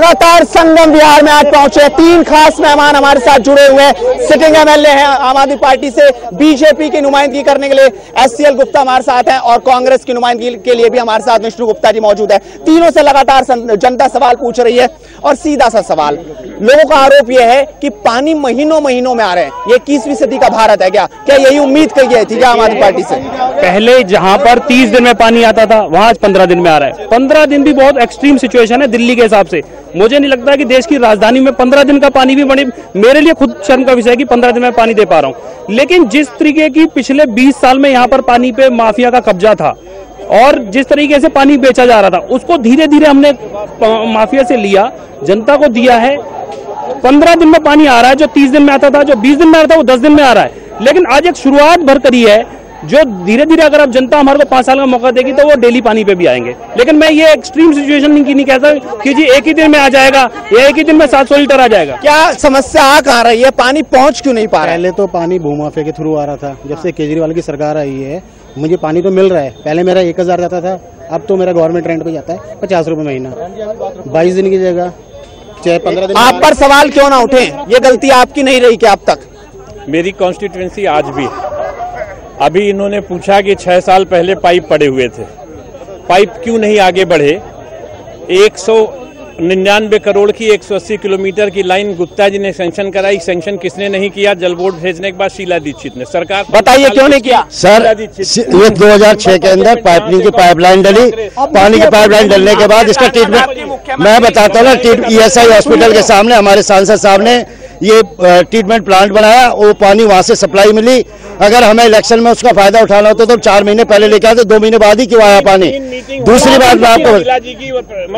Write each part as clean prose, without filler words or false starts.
लगातार संगम विहार में आज पहुंचे 3 खास मेहमान हमारे साथ जुड़े हुए हैं। सिटिंग एमएलए हैं आम आदमी पार्टी से, बीजेपी की नुमाइंदगी करने के लिए एससीएल गुप्ता हमारे साथ हैं और कांग्रेस की नुमाइंदगी के लिए भी हमारे साथ विष्णु गुप्ता जी मौजूद है। तीनों से लगातार जनता सवाल पूछ रही है और सीधा सा सवाल, लोगों का आरोप यह है कि पानी महीनों में आ रहे हैं। ये 21वीं सदी का भारत है क्या यही उम्मीद की गई थी क्या आम आदमी पार्टी से? पहले जहां पर 30 दिन में पानी आता था वहां आज 15 दिन में आ रहा है। 15 दिन भी बहुत एक्सट्रीम सिचुएशन है दिल्ली के हिसाब से। मुझे नहीं लगता कि देश की राजधानी में 15 दिन का पानी भी बड़े, मेरे लिए खुद शर्म का विषय है कि 15 दिन में पानी दे पा रहा हूं। लेकिन जिस तरीके की पिछले 20 साल में यहाँ पर पानी पे माफिया का कब्जा था और जिस तरीके से पानी बेचा जा रहा था, उसको धीरे धीरे हमने माफिया से लिया, जनता को दिया है। 15 दिन में पानी आ रहा है। जो 30 दिन में आता था, जो 20 दिन में आता था, वो 10 दिन में आ रहा है। लेकिन आज एक शुरुआत भर करी है जो धीरे धीरे अगर अब जनता हमारे को 5 साल का मौका देगी तो वो डेली पानी पे भी आएंगे। लेकिन मैं ये एक्सट्रीम सिचुएशन नहीं कहता कि जी एक ही दिन में आ जाएगा या एक ही दिन में 700 लीटर आ जाएगा। क्या समस्या आ कहाँ रही है? पानी पहुंच क्यों नहीं पा रहा है? पहले तो पानी भूमाफिया के थ्रू आ रहा था। जब से केजरीवाल की सरकार आई है मुझे पानी तो मिल रहा है। पहले मेरा 1000 जाता था, अब तो मेरा गवर्नमेंट रेंट पे जाता है 50 रुपए महीना, 22 दिन की जगह 15 दिन। आप पर सवाल क्यों ना उठे? ये गलती आपकी नहीं रही क्या अब तक? मेरी कॉन्स्टिट्यूएंसी आज भी, अभी इन्होंने पूछा कि 6 साल पहले पाइप पड़े हुए थे, पाइप क्यों नहीं आगे बढ़े? 199 करोड़ की 180 किलोमीटर की लाइन गुप्ता जी ने सैंक्शन कराई। सैंक्शन किसने नहीं किया? जल बोर्ड भेजने के बाद शीला दीक्षित ने। सरकार बताइए क्यों नहीं किया? सर ये 2006 के अंदर पाइपलाइन की पाइपलाइन डली, पानी की पाइपलाइन डलने के बाद इसका ट्रीटमेंट मैं बताता हूँ ना, ईएसआई हॉस्पिटल के सामने हमारे सांसद साहब ने ये ट्रीटमेंट प्लांट बनाया, वो पानी वहां से सप्लाई मिली। अगर हमें इलेक्शन में उसका फायदा उठाना होता तो 4 महीने पहले लेके आते, 2 महीने बाद ही क्यों आया पानी? दूसरी बात मैं आपको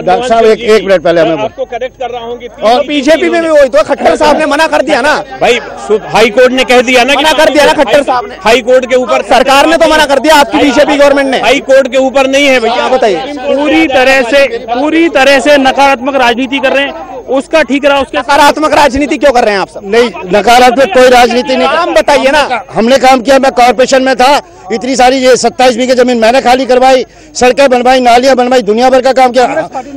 डॉक्टर साहब एक मिनट पहले मैं आपको करेक्ट कर रहा हूँ कि और बीजेपी में भी वही तो खट्टर साहब ने मना कर दिया ना भाई, हाई कोर्ट ने कह दिया ना, मना कर दिया ना खट्टर साहब ने। हाई कोर्ट के ऊपर सरकार ने तो मना कर दिया, आपकी बीजेपी गवर्नमेंट ने। हाई कोर्ट के ऊपर नहीं है भैया। बताइए। पूरी तरह से नकारात्मक राजनीति कर रहे हैं। उसका ठीक रहा, उसके नकारात्मक राजनीति क्यों कर रहे हैं आप सब? नहीं, नकारात्मक कोई राजनीति नहीं। काम बताइए ना। हमने काम किया, मैं कॉर्पोरेशन में था, इतनी सारी ये 27 बीघे जमीन मैंने खाली करवाई, सड़कें बनवाई, नालियां बनवाई, दुनिया भर का काम किया।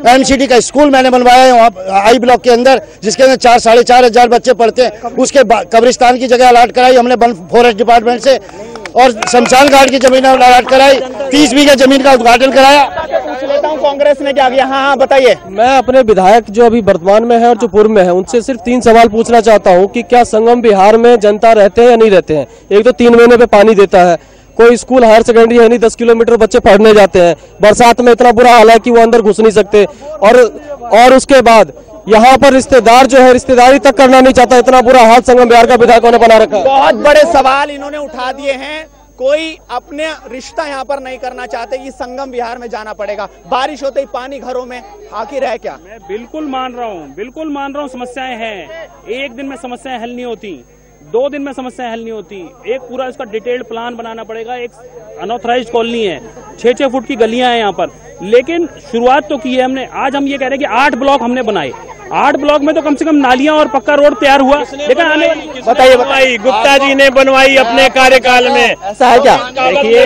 एमसीडी का स्कूल मैंने बनवाया है वहाँ आई ब्लॉक के अंदर, जिसके अंदर 4,500 बच्चे पढ़ते हैं। उसके कब्रिस्तान की जगह अलाट कराई हमने फॉरेस्ट डिपार्टमेंट से, और शमशान घाट की जमीन अलाट कराई, 30 बीघे जमीन का उद्घाटन कराया। कांग्रेस ने क्या किया? हाँ बताइए। मैं अपने विधायक जो अभी वर्तमान में है और जो पूर्व में है उनसे सिर्फ 3 सवाल पूछना चाहता हूं कि क्या संगम विहार में जनता रहते हैं या नहीं रहते हैं? एक तो 3 महीने पे पानी देता है, कोई स्कूल हायर सेकेंडरी है नहीं, 10 किलोमीटर बच्चे पढ़ने जाते हैं, बरसात में इतना बुरा हाल है कि वो अंदर घुस नहीं सकते, और उसके बाद यहाँ पर रिश्तेदार जो है रिश्तेदारी तक करना नहीं चाहता, इतना बुरा हाल संगम विहार का विधायकों ने बना रखा है। बहुत बड़े सवाल इन्होंने उठा दिए हैं। कोई अपने रिश्ता यहाँ पर नहीं करना चाहते कि संगम विहार में जाना पड़ेगा। बारिश होते ही पानी घरों में आखिर है क्या? मैं बिल्कुल मान रहा हूँ, समस्याएं हैं। एक दिन में समस्याएं हल नहीं होती, 2 दिन में समस्याएं हल नहीं होती। एक पूरा इसका डिटेल्ड प्लान बनाना पड़ेगा। एक अनऑथराइज्ड कॉलोनी है, 6-6 फुट की गलियां हैं यहाँ पर, लेकिन शुरुआत तो की है हमने। आज हम ये कह रहे हैं कि 8 ब्लॉक हमने बनाए, 8 ब्लॉक में तो कम से कम नालियां और पक्का रोड तैयार हुआ। लेकिन बताइए, गुप्ता जी ने बनवाई अपने कार्यकाल में। ऐसा है क्या? देखिए,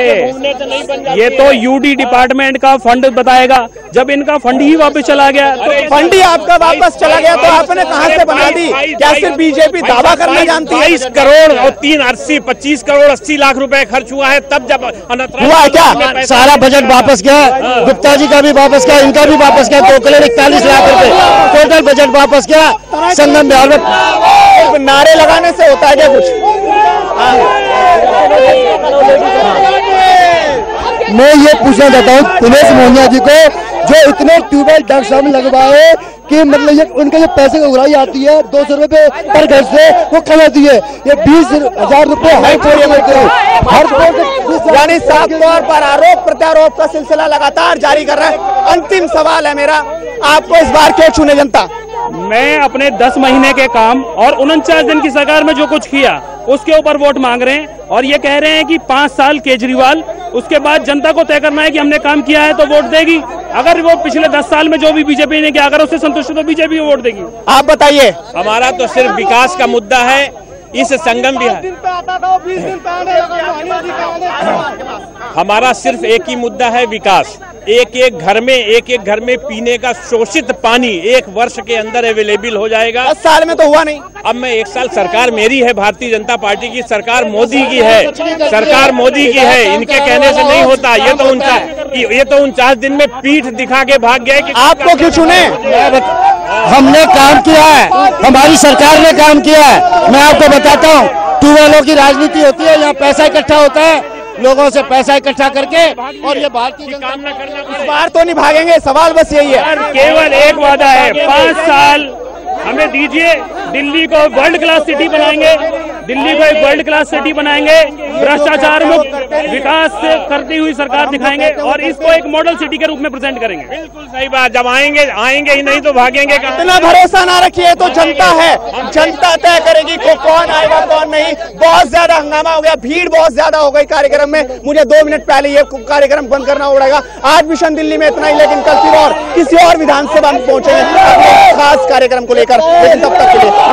ये तो यूडी डिपार्टमेंट का फंड बताएगा। जब इनका फंड ही वापस चला गया तो फंड ही आपका वापस चला गया तो आपने कहां से बना दी? क्या सिर्फ बीजेपी दावा करना जानती है? 22 करोड़ और 25 करोड़ 80 लाख रुपए खर्च हुआ है, तब जब हुआ है क्या? सारा बजट वापस गया, गुप्ता जी का भी वापस गया, इनका भी वापस गया, 2 करोड़ 41 लाख रुपए टोटल बजट वापस गया। संगम विहार में नारे लगाने से होता है क्या कुछ? मैं ये पूछना चाहता हूँ दिनेश मोहनिया जी को, जो इतने ट्यूबवेल डॉक्टर साहब लगवाए कि मतलब ये उनके जो पैसे की उड़ाई आती है 200 रुपए पर घर से, वो कराती है। ये 20,000 रुपए हर यानी साफ तौर पर आरोप प्रत्यारोप का सिलसिला लगातार जारी कर रहा है। अंतिम सवाल है मेरा, आपको इस बार क्यों चुने जनता? मैं अपने 10 महीने के काम और 49 दिन की सरकार में जो कुछ किया उसके ऊपर वोट मांग रहे हैं, और ये कह रहे हैं कि 5 साल केजरीवाल, उसके बाद जनता को तय करना है कि हमने काम किया है तो वोट देगी। अगर वो पिछले 10 साल में जो भी बीजेपी ने किया, अगर उससे संतुष्ट है तो बीजेपी वोट देगी। आप बताइए। हमारा तो सिर्फ विकास का मुद्दा है। इस संगम विहार हमारा सिर्फ एक ही मुद्दा है, विकास। एक एक घर में पीने का शोषित पानी 1 वर्ष के अंदर अवेलेबल हो जाएगा। 10 साल में तो हुआ नहीं। अब मैं 1 साल, सरकार मेरी है, भारतीय जनता पार्टी की सरकार, मोदी की है, सरकार मोदी की है, इनके कहने से नहीं होता। ये तो 49 दिन में पीठ दिखा के भाग गए कि आपको क्यों चुने? हमने काम किया है, हमारी सरकार ने काम किया है। मैं आपको बताता हूँ, ट्यूबवेलों की राजनीति होती है, यहाँ पैसा इकट्ठा होता है, लोगों से पैसा इकट्ठा करके, और ये भारतीय जनता इस बार तो नहीं भागेंगे, सवाल बस यही है। केवल एक वादा है, 5 साल हमें दीजिए, दिल्ली को वर्ल्ड क्लास सिटी बनाएंगे, दिल्ली को एक वर्ल्ड क्लास सिटी बनाएंगे, भ्रष्टाचार मुक्त विकास करती हुई सरकार दिखाएंगे और इसको एक मॉडल सिटी के रूप में प्रेजेंट करेंगे। बिल्कुल सही बात, जब आएंगे ही नहीं तो भागेंगे कहाँ? इतना भरोसा ना रखिए, तो जनता है, जनता तय करेगी को कौन आएगा कौन नहीं। बहुत ज्यादा हंगामा हो गया, भीड़ बहुत ज्यादा हो गई कार्यक्रम में। मुझे 2 मिनट पहले ये कार्यक्रम बंद करना पड़ेगा। आज मिशन दिल्ली में इतना ही, लेकिन कल फिर और किसी और विधानसभा में पहुंचेंगे अपने खास कार्यक्रम को लेकर। लेकिन तब तक के लिए